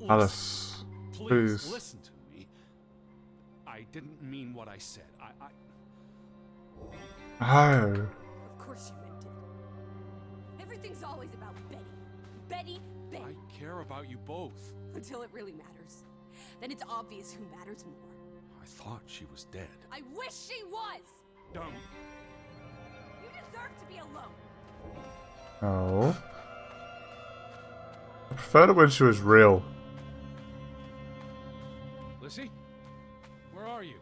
Alice, Please please. listen to me. I didn't mean what I said. Oh. Of course you meant it. Everything's always about Betty. Betty, Betty. I care about you both. Until it really matters. Then it's obvious who matters more. I thought she was dead. I wish she was! Don't. You deserve to be alone. Oh. I preferred it when she was real. Lissy? Where are you?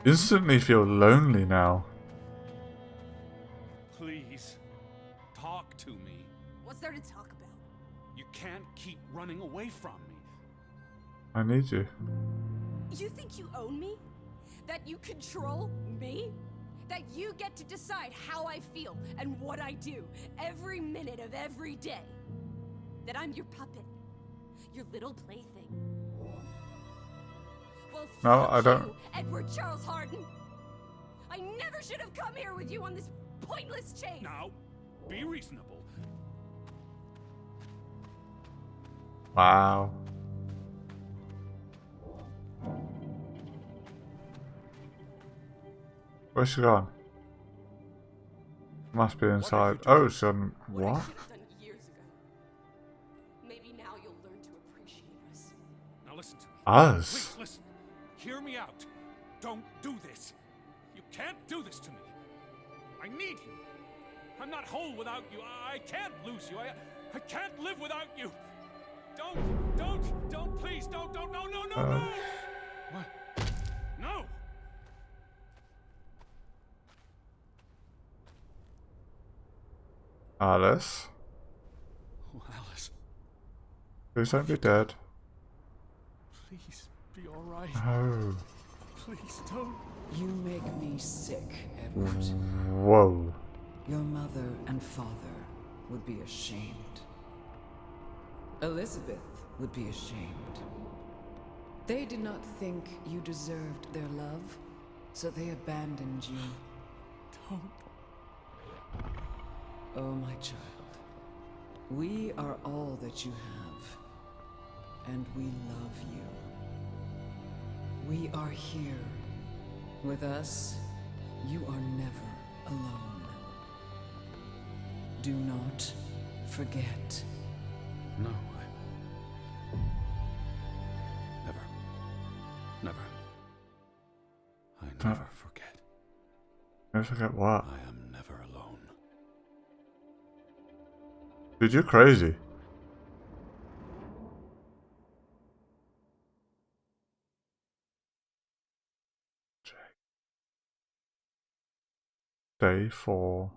Instantly feel lonely now. Please. Talk to me. What's there to talk about? You can't keep running away from me. I need you. You think you own me? That you control me? That you get to decide how I feel and what I do every minute of every day? That I'm your puppet? Your little plaything? Well, No, fuck I don't. you, Edward Charles Harden. I never should have come here with you on this pointless chase. Now, be reasonable. Wow. Where's she gone? Must be inside. Oh, she's on What I what? should have done years ago. Maybe now you'll learn to appreciate us. Now listen to me. Us? Please listen. Hear me out. Don't do this. You can't do this to me. I need you. I'm not whole without you. I can't lose you. I can't live without you. Don't, please, don't, no. What? No. Alice? Oh, Alice, Please don't be dead. please be all right. Oh. Please don't. You make me sick, Edward. Whoa. Your mother and father would be ashamed. Elizabeth would be ashamed. They did not think you deserved their love, so they abandoned you. Don't. Oh, my child. We are all that you have, and we love you. We are here. With us, you are never alone. Do not forget. No, never. Never. I never forget. Never forget what? I am never alone. Dude, you're crazy. Day 4.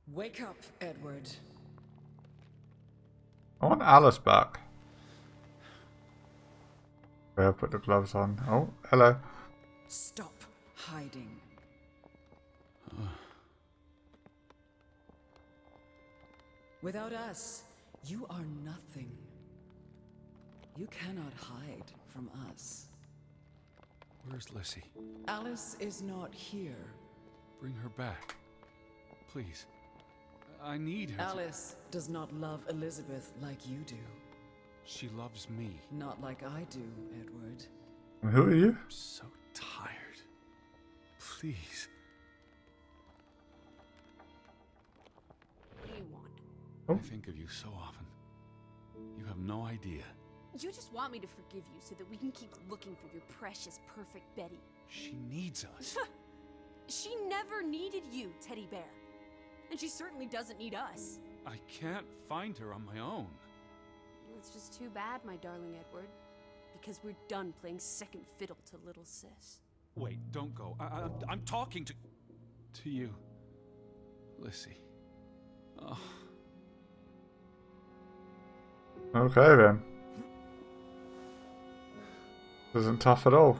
Wake up, Edward. I want Alice back. Okay, I've put the gloves on. Oh, hello. Stop hiding. Without us, you are nothing. You cannot hide from us. Where's Lissy? Alice is not here. Bring her back. Please. I need her. Alice does not love Elizabeth like you do. She loves me. Not like I do, Edward. And who are you? I'm so tired. Please. What do you want? Oh. I think of you so often. You have no idea. You just want me to forgive you so that we can keep looking for your precious, perfect Betty. She needs us. She never needed you, Teddy Bear. And she certainly doesn't need us. I can't find her on my own. Well, it's just too bad, my darling Edward. Because we're done playing second fiddle to little sis. Wait, don't go. I'm talking to you, Lissy. Oh. Okay then. This isn't tough at all.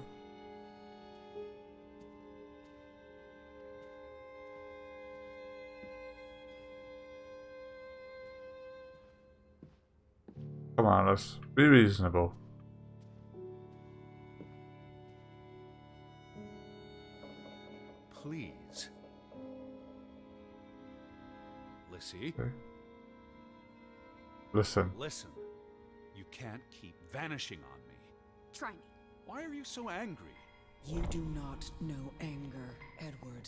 Come on, let's be reasonable. Lissy. Okay. Listen. Listen. You can't keep vanishing on me. Try me. Why are you so angry? You do not know anger, Edward.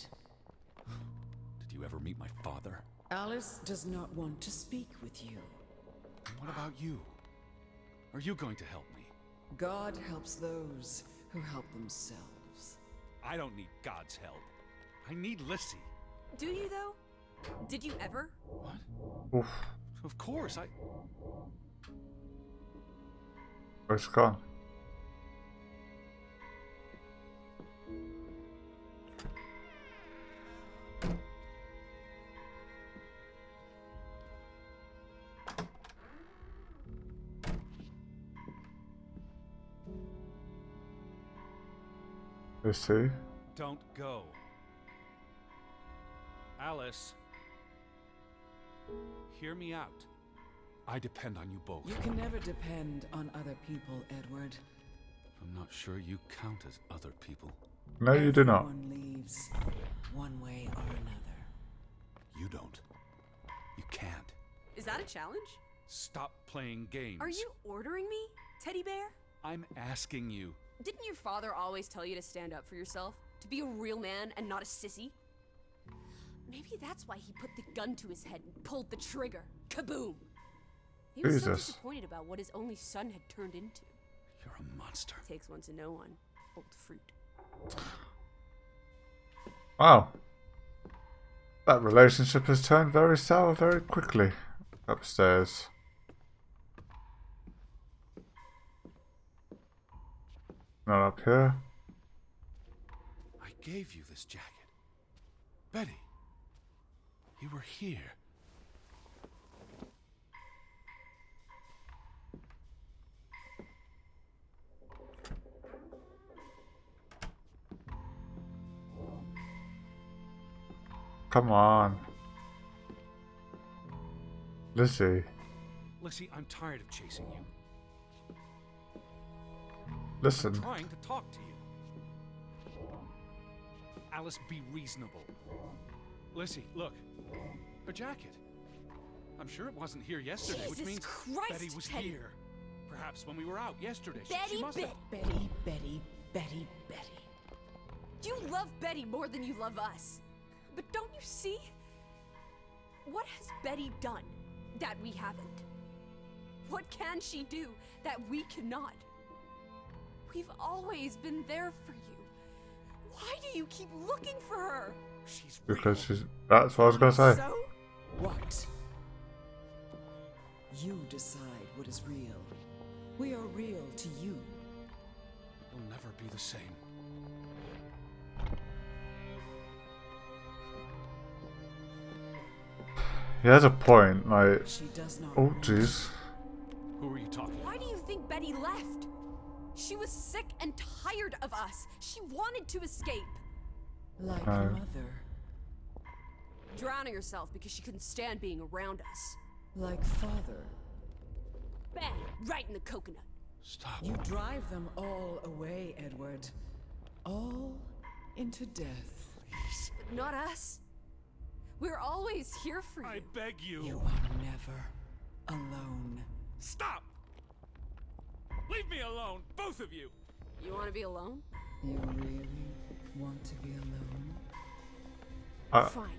Did you ever meet my father? Alice does not want to speak with you. What about you? Are you going to help me? God helps those who help themselves. I don't need God's help. I need Lissy. Do you, though? Did you ever? What? Oof. Of course, Where's it gone? Let's see. Don't go. Alice. Hear me out. I depend on you both. You can never depend on other people, Edward. I'm not sure you count as other people. No, you do not. Everyone leaves one way or another. You don't. You can't. Is that a challenge? Stop playing games. Are you ordering me, teddy bear? I'm asking you. Didn't your father always tell you to stand up for yourself? To be a real man and not a sissy? Maybe that's why he put the gun to his head and pulled the trigger. Kaboom! He was so Jesus. disappointed about what his only son had turned into. You're a monster. Takes one to know one. Old fruit. Wow. That relationship has turned very sour very quickly. Upstairs. Not up here. I gave you this jacket. Betty. You were here. Come on. Lissy. Lissy, I'm tired of chasing you. Listen. I'm trying to talk to you. Alice, be reasonable. Lissy, look. Her jacket. I'm sure it wasn't here yesterday, which Jesus means Christ, Betty was Teddy. here. Perhaps when we were out yesterday. She Betty must bit. have... Betty, Betty, Betty, Betty. You love Betty more than you love us. But don't you see? What has Betty done that we haven't? What can she do that we cannot? We've always been there for you. Why do you keep looking for her? She's Because real. she's... That's what I was going to say. So? What? You decide what is real. We are real to you. You'll never be the same. He has a point, like... She does not Oh, want jeez. Who are you talking Why do you think Betty left? She was sick and tired of us. She wanted to escape. like No. mother, Drowning herself because she couldn't stand being around us. like father. Bang! Right in the coconut. Stop. You drive them all away, Edward. All into death. Please. But not us. We're always here for you. I beg you. You are never alone. Stop! Leave me alone, both of you! You want to be alone? You really want to be alone? Fine.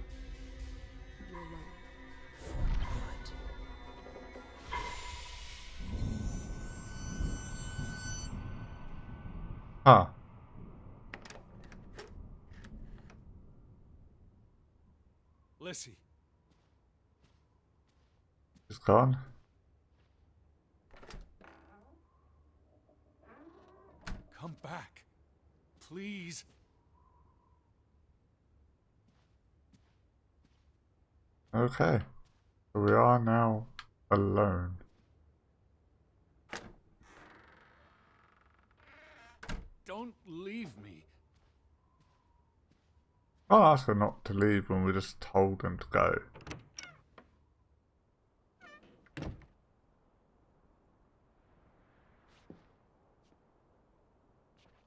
You're alone. For good. Huh. Lissy, She's gone. come back. Please. Okay. So we are now alone. Don't leave me. I'll ask her not to leave when we just told them to go.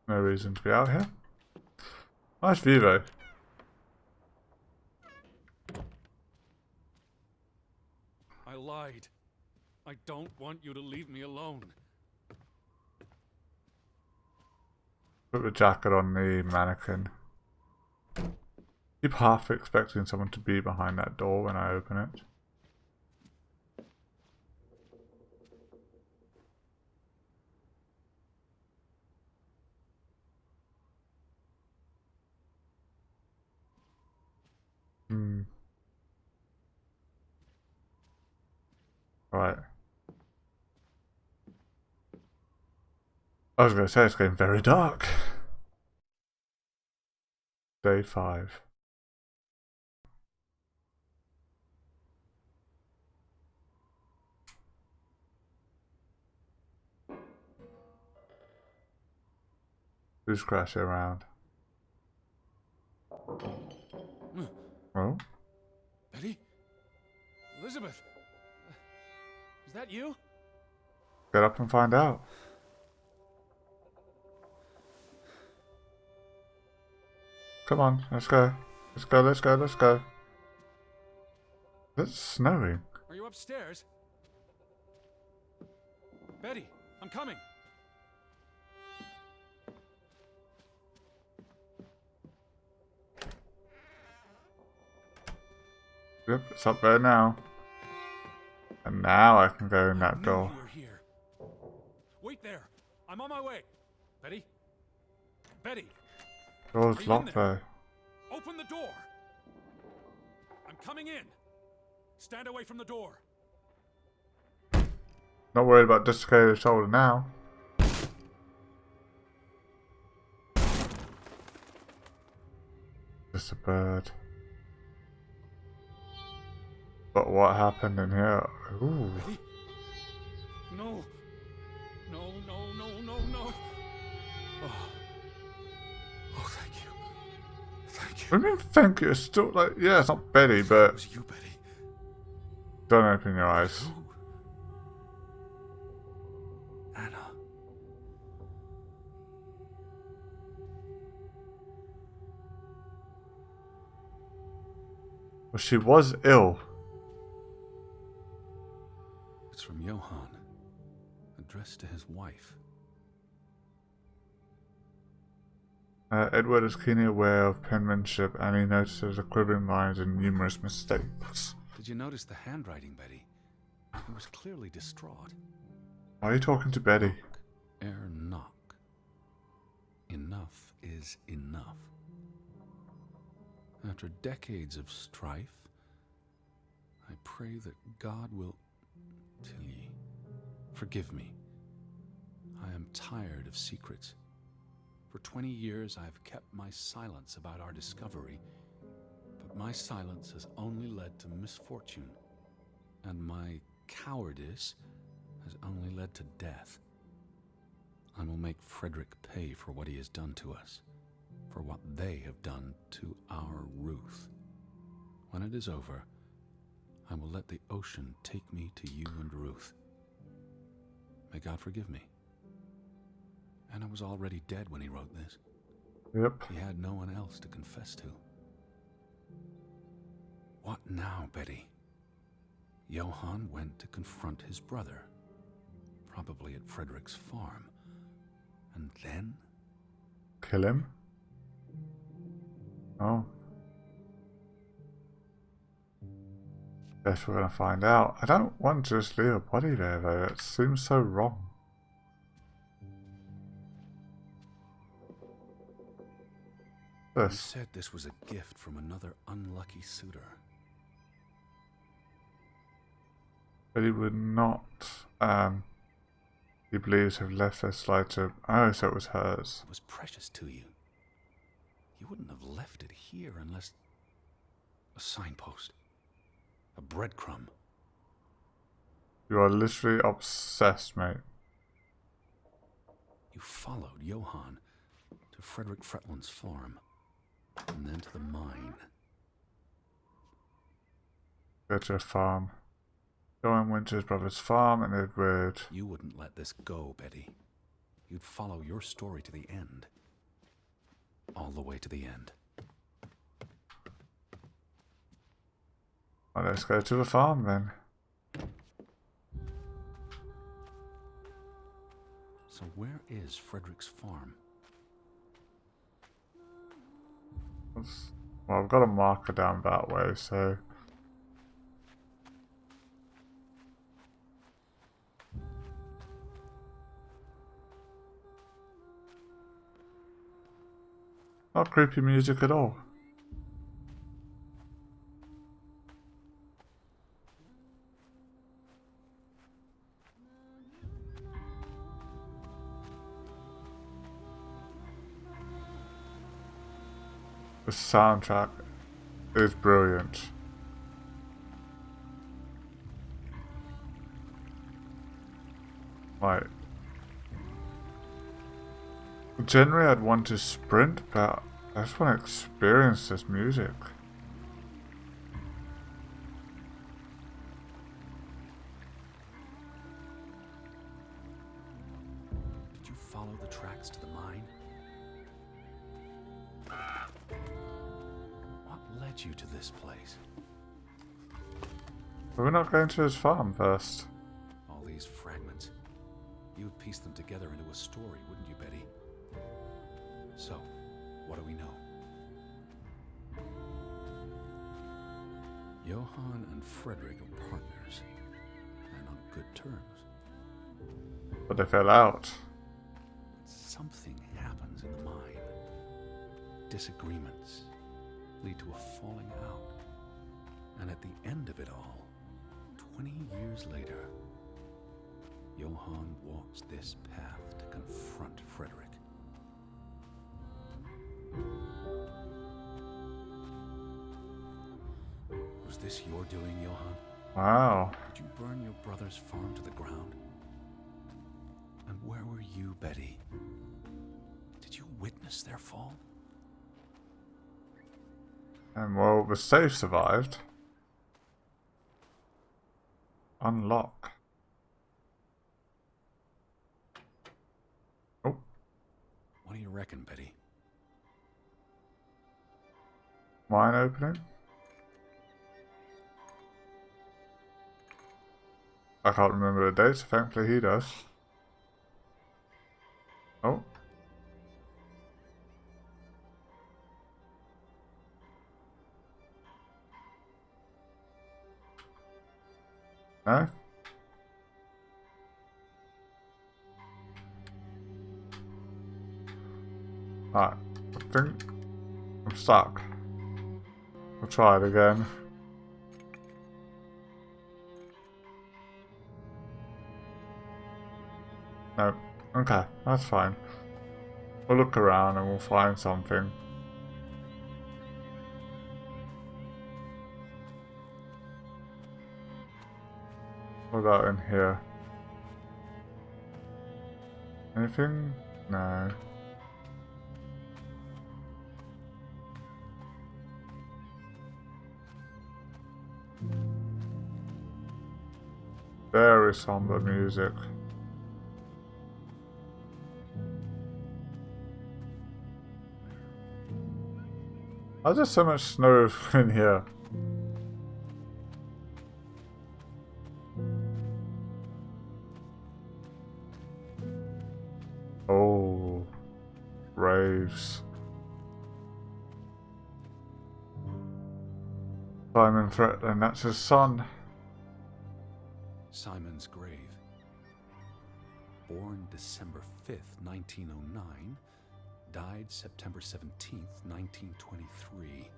No reason to be out here. Nice view though. lied. I don't want you to leave me alone. Put the jacket on the mannequin. Keep half expecting someone to be behind that door when I open it. Right. I was going to say it's getting very dark. Day 5. Who's crashing around? Oh? Betty? Elizabeth? Is that you? Get up and find out. Come on, let's go. Let's go, let's go, let's go. It's snowing. Are you upstairs? Betty, I'm coming. Yep, it's up there now. And now I can go in that door. You were here. Wait there. I'm on my way. Betty? Betty, Door's Are you locked in there? though. open the door. I'm coming in. Stand away from the door. Not worried about dislocated shoulder now. Just a bird. But what happened in here? Ooh. Betty? No. No, no, no, no, no. Oh. Oh, thank you. Thank you. I mean, think it's still like, yeah, it's not Betty, It but was you, Betty. don't open your eyes. Who? Anna. Well, she was ill. It's from Johann. Addressed to his wife. Edward is keenly aware of penmanship and he notices equivalent lines and numerous mistakes. Did you notice the handwriting, Betty? He was clearly distraught. Why are you talking to Betty? Ere knock. Enough is enough. After decades of strife, I pray that God will... Tilly, forgive me. I am tired of secrets. For 20 years I've kept my silence about our discovery, but my silence has only led to misfortune, and my cowardice has only led to death. I will make Frederick pay for what he has done to us, for what they have done to our Ruth. When it is over, I will let the ocean take me to you and Ruth. May God forgive me. Anna was already dead when he wrote this. Yep. He had no one else to confess to. What now, Betty? Johann went to confront his brother, probably at Frederick's farm. And then? Kill him? Oh. Guess we're gonna find out. I don't want to just leave a body there though. It seems so wrong. He said this was a gift from another unlucky suitor. But he would not, he believes, have left this slide to... Oh, so it was hers. It was precious to you. You wouldn't have left it here unless... A signpost. A breadcrumb. You are literally obsessed, mate. You followed Johann to Frederick Fretland's farm, and then to the mine. Go to a farm. Johann went to his brother's farm and Edward... You wouldn't let this go, Betty. You'd follow your story to the end. All the way to the end. Well, let's go to the farm then. is Frederick's farm? Well, I've got a marker down that way, so... Not creepy music at all. The soundtrack is brilliant. Like, generally I'd want to sprint, but I just want to experience this music. Did you follow the tracks to the mine? What led you to this place? But we're not going to his farm first. All these fragments. You would piece them together into a story, wouldn't you, Betty? So, what do we know? Johann and Frederick are partners, and on good terms. But they fell out. Something happens in the mine. Disagreements lead to a falling out. And at the end of it all, 20 years later, Johann walks this path to confront Frederick. Was this your doing, Johann? Wow. Did you burn your brother's farm to the ground? And where were you, Betty? Did you witness their fall? And well, the safe survived. Unlock. Oh. What do you reckon, Betty? Mine opening? I can't remember the date, so thankfully he does. Oh. No? Alright, I think I'm stuck. I'll try it again. No. Okay, that's fine. We'll look around and we'll find something. What about in here? Anything? No. Very somber music. Why is there so much snow in here? Oh, raves. Simon Fretland, that's his son. Simon's grave. Born December 5th, 1909. Died September 17th, 1923.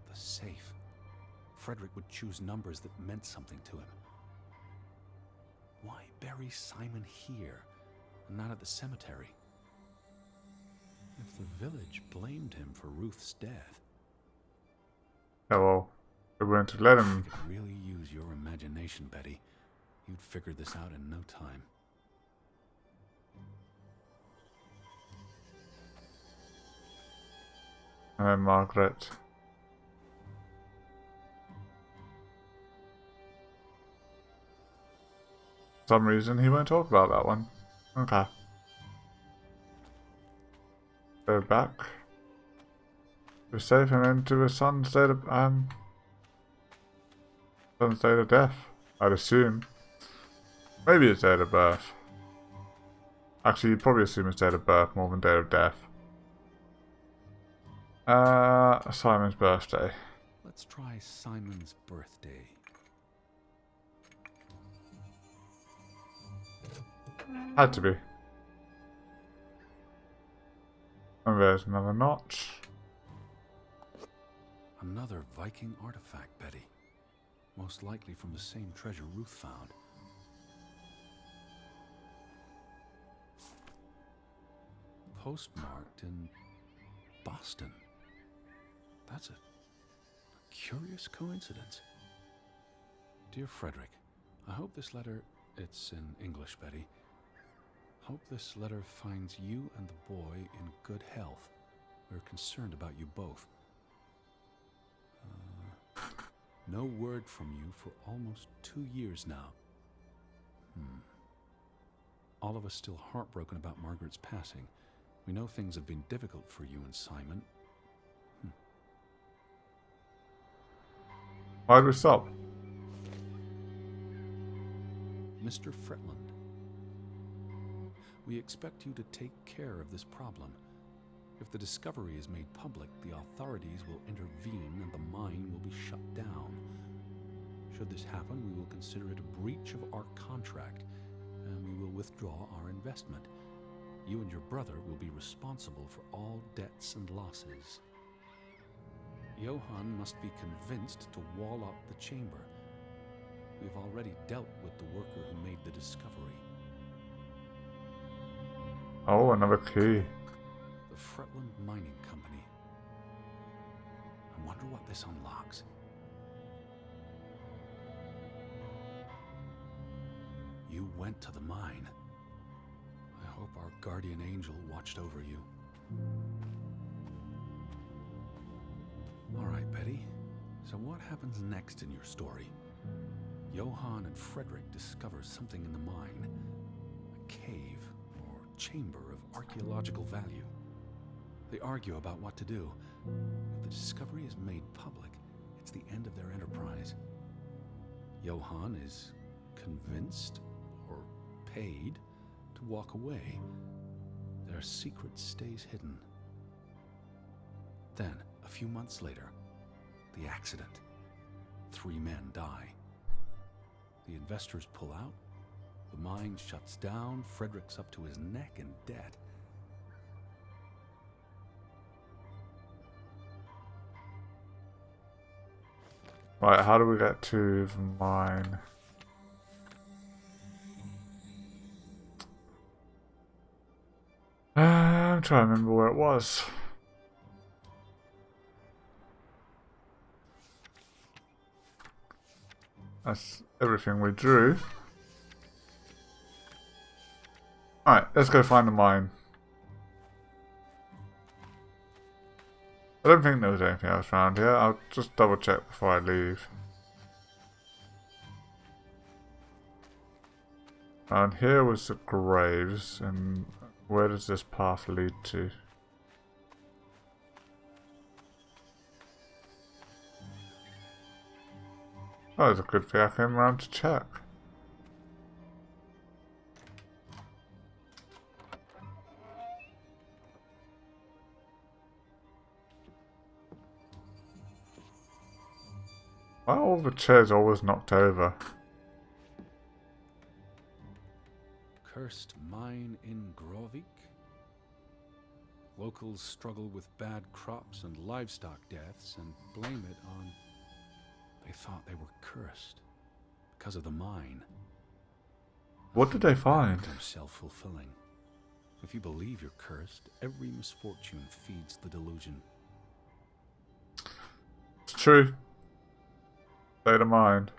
The safe. Frederick would choose numbers that meant something to him. Why bury Simon here and not at the cemetery? If the village blamed him for Ruth's death... Yeah, well, they weren't to let him. You could really use your imagination, Betty. You'd figured this out in no time. And then Margaret. For some reason he won't talk about that one. Okay. Go back. We're safe and into a son's state of death, I'd assume. Maybe his date of birth. Actually, you'd probably assume it's date of birth more than date of death. Simon's birthday. Let's try Simon's birthday. Had to be. And there's another notch. Another Viking artifact, Betty. Most likely from the same treasure Ruth found. Postmarked in Boston. That's a curious coincidence. Dear Frederick, I hope this letter, it's in English, Betty. Hope this letter finds you and the boy in good health. We're concerned about you both. No word from you for almost 2 years now. All of us still heartbroken about Margaret's passing. We know things have been difficult for you and Simon. Why'd we stop? Mr. Fretland, we expect you to take care of this problem. If the discovery is made public, the authorities will intervene and the mine will be shut down. Should this happen, we will consider it a breach of our contract, and we will withdraw our investment. You and your brother will be responsible for all debts and losses. Johann must be convinced to wall up the chamber. We've already dealt with the worker who made the discovery. Oh, another key. The Fretland Mining Company. I wonder what this unlocks. You went to the mine. I hope our guardian angel watched over you. All right, Betty. So what happens next in your story? Johann and Frederick discover something in the mine. A cave or chamber of archaeological value. They argue about what to do. If the discovery is made public, it's the end of their enterprise. Johann is convinced or paid to walk away. Their secret stays hidden. Then, a few months later, the accident. 3 men die. The investors pull out. The mine shuts down. Frederick's up to his neck in debt. Right, how do we get to the mine? I'm trying to remember where it was. That's everything we drew. Alright, let's go find the mine. I don't think there was anything else around here. I'll just double check before I leave. Around here was the graves, and where does this path lead to? Oh, it's a good thing I came around to check. Why are all the chairs always knocked over? Cursed mine in Grovik. Locals struggle with bad crops and livestock deaths and blame it on... They thought they were cursed because of the mine. What did they find? They're self-fulfilling. If you believe you're cursed, every misfortune feeds the delusion. It's true. State of mind.